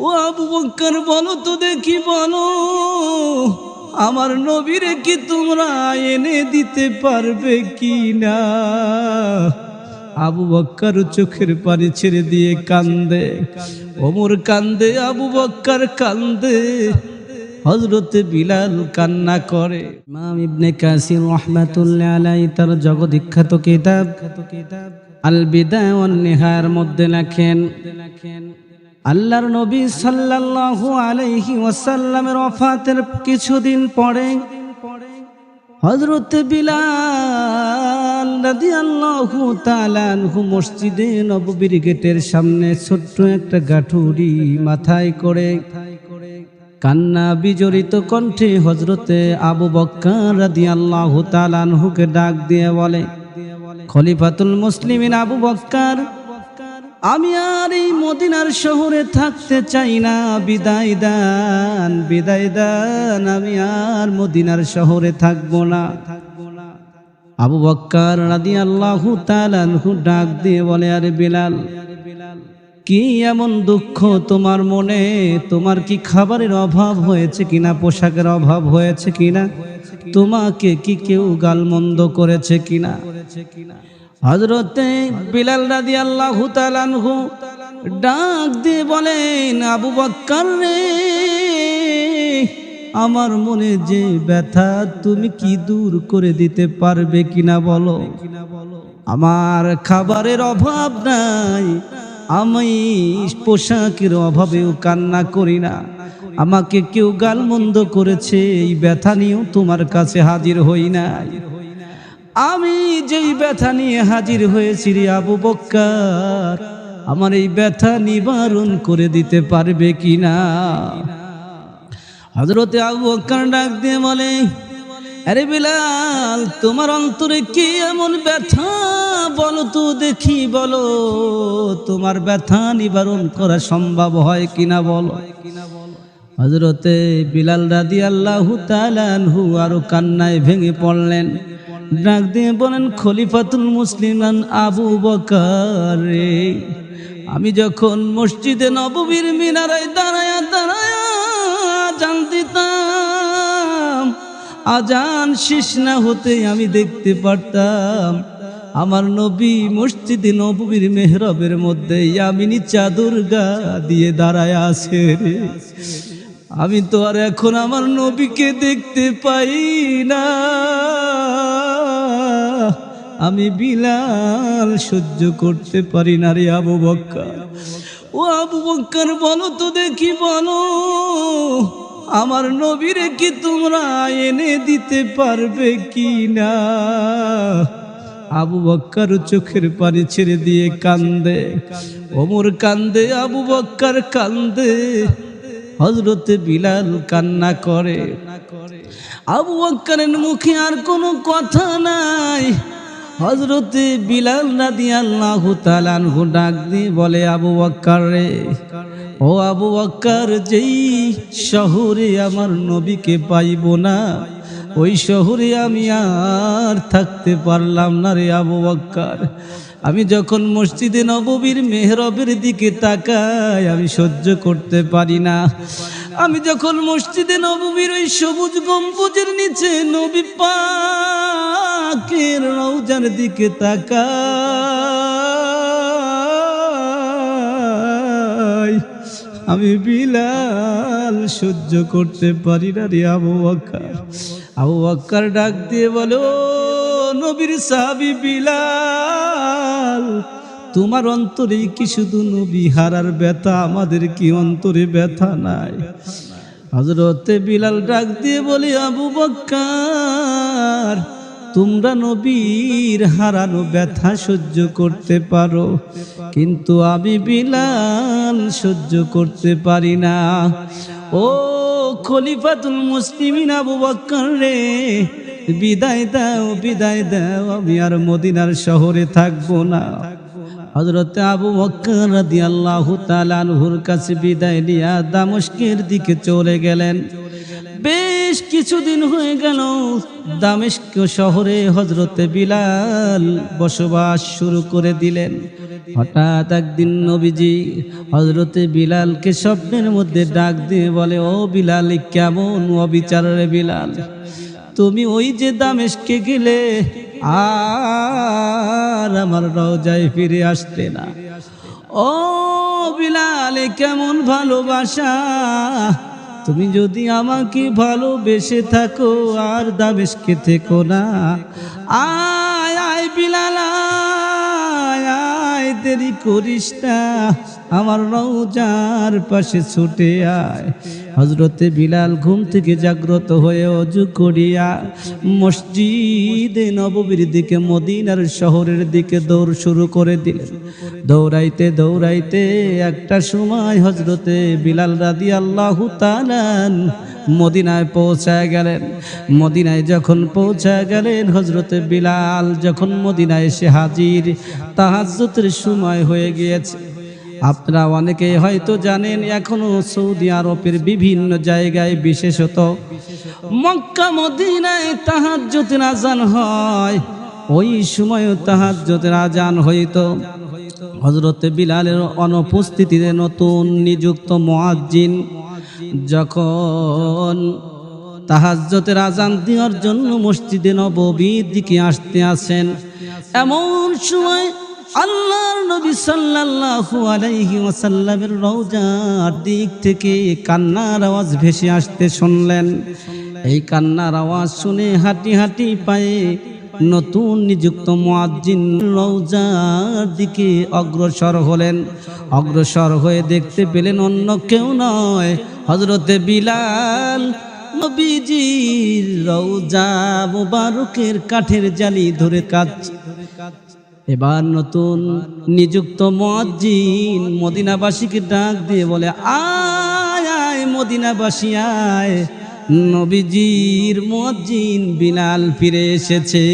ও আবু বকর বলো তো দেখি, বলো আমার নবীরে কি তোমরা এনে দিতে পারবে কি না? আবু বকর চোখের পানি ছেড়ে দিয়ে কান্দে, ওমর কান্দে, আবু বকর কান্দে, হযরতে বিলাল কান্না করে। ইমাম ইবনে কাসির রাহমাতুল্লাহ আলাইহি তার জগদ্বিখ্যাত কিতাব আল বিদায়া ওয়ান নিহায়ার মধ্যে লেখেন, আল্লাহর নবী সাল্লাল্লাহু আলাইহি ওয়াসাল্লামের ওফাতের কিছুদিন পরে হযরত বিলাল রাদিয়াল্লাহু তাআলা আনহু মসজিদে নববীর গেটের সামনে ছোট্ট একটা গাঠুরি মাথায় করে কান্না বিজড়িত কণ্ঠে হযরতে আবু বকর রাদিয়াল্লাহু তাআলা আনহুকে ডাক দিয়ে বলে, খলিফাতুল মুসলিমিন আবু বকর, আমি আর এই মদিনার শহরে থাকতে চাই না, বিদায় দান, বিদায় দান, আমি আর মদিনার শহরে থাকবো না। আবু বকর রাদিয়াল্লাহু তাআলা আনহু ডাক দিয়ে বলে, আরে বিলাল, কি এমন দুঃখ তোমার মনে? তোমার কি খাবারের অভাব হয়েছে কিনা, পোশাকের অভাব হয়েছে কিনা, তোমাকে কি কেউ গালমন্দ করেছে কিনা? হযরতে বিলাল রাদিয়াল্লাহু তাআলা আনহু ডাক দিয়ে বলেন, আবু বকর রে, আমার মনে যে ব্যথা তুমি কি দূর করে দিতে পারবে কিনা বলো? আমার খাবারের অভাব নাই, আমি পোশাকের অভাবেও কান্না করি না, আমাকে কেউ গালমন্দ করেছে এই ব্যথা নিয়েও তোমার কাছে হাজির হই নাই। আমি যেই ব্যথা নিয়ে হাজির হয়েছি রে আবু বকর, আমার এই ব্যথা নিবারণ করে দিতে পারবে কিনা? হযরতে আবু বকর ডাক দিয়ে বলে, আরে বিলাল, তোমার অন্তরে কি এমন ব্যথা বলো তো দেখি, বলো তোমার ব্যথা নিবারণ করা সম্ভব হয় কিনা বলো। হযরতে বিলাল রাদিয়াল্লাহু তাআলা আনহু আরো কান্নায় ভেঙে পড়লেন, ডাক দিয়ে বলেন, খলিফাতুল মুসলিমান আবু বকর রে, আমি যখন মসজিদে নববীর মিনারায় দাঁড়ায়া দাঁড়ায়া আযান দিতাম, আযান শেষ না হতে আমি দেখতে পারতাম আমার নবী মসজিদে নববীর মেহরাবের মধ্যে ইয়ামিনী চাদর গা দিয়ে দাঁড়ায় আছে রে। আমি তো আর এখন আমার নবীকে দেখতে পাই না, আমি বিলাল সহ্য করতে পারি না রে আবু বকর। ও আবু বকর বলো তো দেখি, বলো আমার নবীরে কি তোমরা এনে দিতে পারবে কি না? আবু বকর চোখের পানি ছেড়ে দিয়ে কান্দে, ওমর কান্দে, আবু বকর কান্দে, হযরতে বিলাল কান্না করে। আবু বকরের মুখে আর কোনো কথা নাই। হযরতে বিলাল রাদিয়াল্লাহু তাআলা আনহু ডাক দিয়ে বলে, আবু বকর রে, ও আবু বকর, যেই শহরে আমার নবীকে পাইব না ওই শহরে আমি আর থাকতে পারলাম না রে আবু বকর। আমি যখন মসজিদে নববীর মেহরাবের দিকে তাকাই আমি সহ্য করতে পারি না। আমি যখন মসজিদে নববীর ওই সবুজ গম্বুজের নিচে নবী পাকের রওজার দিকে তাকাই, আমি বিলাল সহ্য করতে পারি না রে আবু বকর। আবু বকর ডাক দিয়ে বলো, নবীর সাহাবী বিলাল, তোমার অন্তরে কি শুধু নবী হারার ব্যথা, আমাদের কি অন্তরে ব্যথা নাই? হযরতে বিলাল ডাক দিয়ে বলি, আবু বকর, তোমরা নবীর হারানো ব্যথা সহ্য করতে পারো, কিন্তু আমি বিলাল সহ্য করতে পারি না। ও খলিফাতুল মুসলিমিন আবু বকর রে, বিদায় দাও, বিদায় দাও, আমি আর মদিনার শহরে থাকবো না। হযরতে আবু বকর রাদিয়াল্লাহু তাআলা আনহুর কাছে বিদায় নিয়ে দামেস্কের দিকে চলে গেলেন। বেশ কিছুদিন হয়ে গেল দামেস্ক শহরে হযরতে বিলাল বসবাস শুরু করে দিলেন। হঠাৎ একদিন নবীজি হযরতে বিলালকে স্বপ্নের মধ্যে ডাক দিয়ে বলে, ও বিলাল, কেমন অবিচার রে বিলাল, তুমি ওই যে দামেস্কে গেলে আর আমার রওজায় ফিরে আসতে না। ও বিলাল, কেমন ভালোবাসা, তুমি যদি আমাকে ভালোবেসে থাকো আর দামেস্কে থেকো না। আয় আয় বিলাল, আয় আয়, দেরি করিস না, আমার রওজার পাশে ছুটে আয়। হযরতে বিলাল ঘুম থেকে জাগ্রত হয়ে ওযু করিয়া মসজিদে নববীর দিকে, মদিনার শহরের দিকে দৌড় শুরু করে দিলেন। দৌড়াইতে দৌড়াইতে একটা সময় হযরতে বিলাল রাদিয়াল্লাহু তাআলা মদিনায় পৌঁছায় গেলেন। মদিনায় যখন পৌঁছায় গেলেন, হযরতে বিলাল যখন মদিনায় এসে হাজির, তাহাজ্জুদের সময় হয়ে গিয়েছে। আপনারা অনেকে হয়তো জানেন, এখনো সৌদি আরবের বিভিন্ন জায়গায়, বিশেষত মক্কা মদিনায় তাহাজ্জুদের আযান হয়। ওই সময় তাহাজ্জুদের আযান হইতো। হযরতে বিলালের অনুপস্থিতিতে নতুন নিযুক্ত মুয়াজ্জিন যখন তাহাজ্জুদের আযান দেওয়ার জন্য মসজিদে নববীর দিকে আসতে আসেন, এমন সময় আল্লাহর নবী সাল্লাল্লাহু আলাইহি ওয়াসাল্লামের রওজার দিক থেকে কান্নার আওয়াজ ভেসে আসতে শুনলেন। এই কান্নার আওয়াজ শুনে হাঁটি হাঁটি পায়ে নতুন নিযুক্ত মুয়াজ্জিন রওজার দিকে অগ্রসর হলেন। অগ্রসর হয়ে দেখতে পেলেন অন্য কেউ নয়, হযরতে বিলাল নবীজির রওজা মুবারকের কাঠের জালি ধরে কাঁদছে। এবার নতুন নিযুক্ত মুয়াজ্জিন মদিনাবাসীকে ডাক দিয়ে বলে, আয় আয় মদিনাবাসী আয়, নবীজির মুয়াজ্জিন বিলাল ফিরে এসেছে।